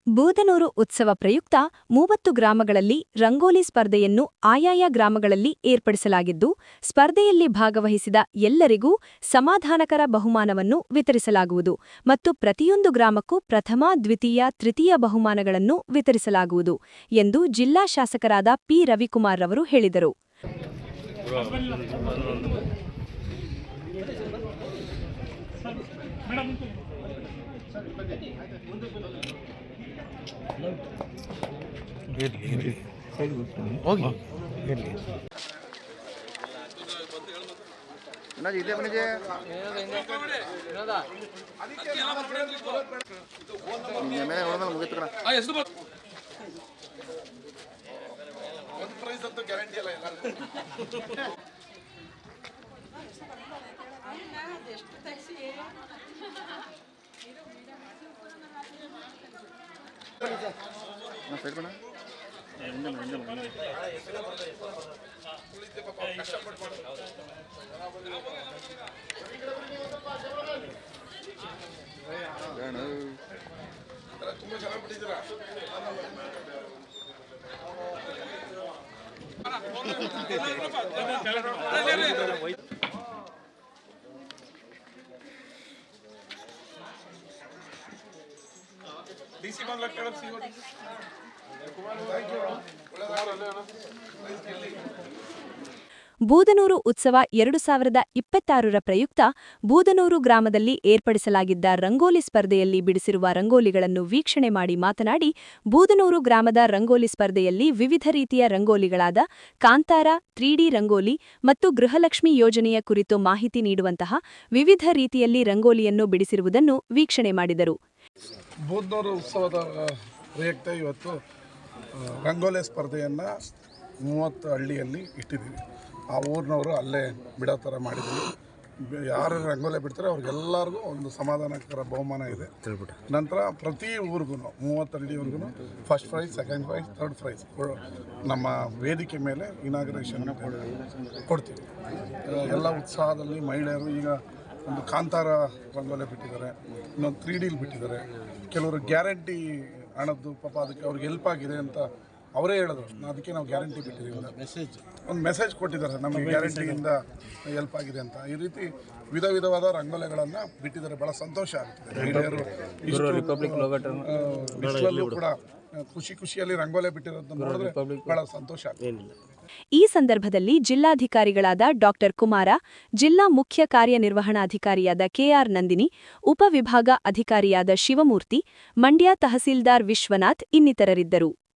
ಬೂದನೂರು ಉತ್ಸವ ಪ್ರಯುಕ್ತ 30 ಗ್ರಾಮಗಳಲ್ಲಿ ರಂಗೋಲಿ ಸ್ಪರ್ಧೆಯನ್ನು ಆಯಾಯ ಗ್ರಾಮಗಳಲ್ಲಿ ಏರ್ಪಡಿಸಲಾಗಿದ್ದು, ಸ್ಪರ್ಧೆಯಲ್ಲಿ ಭಾಗವಹಿಸಿದ ಎಲ್ಲರಿಗೂ ಸಮಾಧಾನಕರ ಬಹುಮಾನವನ್ನು ವಿತರಿಸಲಾಗುವುದು ಮತ್ತು ಪ್ರತಿಯೊಂದು ಗ್ರಾಮಕ್ಕೂ ಪ್ರಥಮ, ದ್ವಿತೀಯ, ತೃತೀಯ ಬಹುಮಾನಗಳನ್ನು ವಿತರಿಸಲಾಗುವುದು ಎಂದು ಜಿಲ್ಲಾ ಶಾಸಕರಾದ ಪಿ. ರವಿಕುಮಾರ್ ರವರು ಹೇಳಿದರು. ಬೂದನೂರು ಉತ್ಸವ 2026ರ ಪ್ರಯುಕ್ತ ಬೂದನೂರು ಗ್ರಾಮದಲ್ಲಿ ಏರ್ಪಡಿಸಲಾಗಿದ್ದ ರಂಗೋಲಿ ಸ್ಪರ್ಧೆಯಲ್ಲಿ ಬಿಡಿಸಿರುವ ರಂಗೋಲಿಗಳನ್ನು ವೀಕ್ಷಣೆ ಮಾಡಿ ಮಾತನಾಡಿ, ಬೂದನೂರು ಗ್ರಾಮದ ರಂಗೋಲಿ ಸ್ಪರ್ಧೆಯಲ್ಲಿ ವಿವಿಧ ರೀತಿಯ ರಂಗೋಲಿಗಳಾದ ಕಾಂತಾರ, 3D ರಂಗೋಲಿ ಮತ್ತು ಗೃಹಲಕ್ಷ್ಮಿ ಯೋಜನೆಯ ಕುರಿತು ಮಾಹಿತಿ ನೀಡುವಂತಹ ವಿವಿಧ ರೀತಿಯಲ್ಲಿ ರಂಗೋಲಿಯನ್ನು ಬಿಡಿಸಿರುವುದನ್ನು ವೀಕ್ಷಣೆ ಮಾಡಿದರು. ಬೂದನೂರು ಉತ್ಸವದ ಪ್ರಯುಕ್ತ ಇವತ್ತು ರಂಗೋಲಿ ಸ್ಪರ್ಧೆಯನ್ನು 30 ಹಳ್ಳಿಯಲ್ಲಿ ಇಟ್ಟಿದ್ದೀವಿ. ಆ ಊರಿನವರು ಅಲ್ಲೇ ಬಿಡೋ ಥರ ಮಾಡಿದ್ದೀವಿ. ಯಾರು ರಂಗೋಲಿ ಬಿಡ್ತಾರೆ ಅವ್ರಿಗೆಲ್ಲರಿಗೂ ಒಂದು ಸಮಾಧಾನಕರ ಬಹುಮಾನ ಇದೆ. ನಂತರ ಪ್ರತಿ ಊರಿಗೂ 30 ಹಳ್ಳಿಯವ್ರಿಗೂ first prize, second prize, third prize ನಮ್ಮ ವೇದಿಕೆ ಮೇಲೆ ಇನಾಗ್ರೇಷನ್ ಕೊಡ್ತೀವಿ. ಎಲ್ಲ ಉತ್ಸಾಹದಲ್ಲಿ ಮಹಿಳೆಯರು ಈಗ ಒಂದು ಕಾಂತಾರ ರಂಗೋಲಿ ಬಿಟ್ಟಿದ್ದಾರೆ, ಇನ್ನೊಂದು 3Dಲಿ ಬಿಟ್ಟಿದ್ದಾರೆ. ಕೆಲವರು ಗ್ಯಾರಂಟಿ ಹಣದ್ದು ಪಾಪ ಅದಕ್ಕೆ ಅವ್ರಿಗೆ ಹೆಲ್ಪ್ ಆಗಿದೆ ಅಂತ ಅವರೇ ಹೇಳಿದ್ರು. ಅದಕ್ಕೆ ನಾವು ಗ್ಯಾರಂಟಿ ಬಿಟ್ಟಿದ್ದೀವಿ ಒಂದು ಮೆಸೇಜ್ ಕೊಟ್ಟಿದ್ದಾರೆ, ನಮಗೆ ಗ್ಯಾರಂಟಿಯಿಂದ ಹೆಲ್ಪ್ ಆಗಿದೆ ಅಂತ. ಈ ರೀತಿ ವಿಧವಾದ ರಂಗೋಲಿಗಳನ್ನು ಬಿಟ್ಟಿದ್ದಾರೆ. ಭಾಳ ಸಂತೋಷ ಆಗ್ತದೆ. ಮಹಿಳೆಯರು ಇಷ್ಟರಲ್ಲೂ ಕೂಡ ಖುಷಿಯಲ್ಲಿ ರಂಗೋಲಿ ಬಿಟ್ಟಿರೋದನ್ನ ನೋಡಿದ್ರೆ ಬಹಳ ಸಂತೋಷ ಆಗ್ತದೆ. ಈ ಸಂದರ್ಭದಲ್ಲಿ ಜಿಲ್ಲಾಧಿಕಾರಿಗಳಾದ ಡಾ. ಕುಮಾರ, ಜಿಲ್ಲಾ ಮುಖ್ಯ ಕಾರ್ಯನಿರ್ವಹಣಾಧಿಕಾರಿಯಾದ ಕೆಆರ್ ನಂದಿನಿ, ಉಪವಿಭಾಗ ಅಧಿಕಾರಿಯಾದ ಶಿವಮೂರ್ತಿ, ಮಂಡ್ಯ ತಹಸೀಲ್ದಾರ್ ವಿಶ್ವನಾಥ್ ಇನ್ನಿತರರಿದ್ದರು.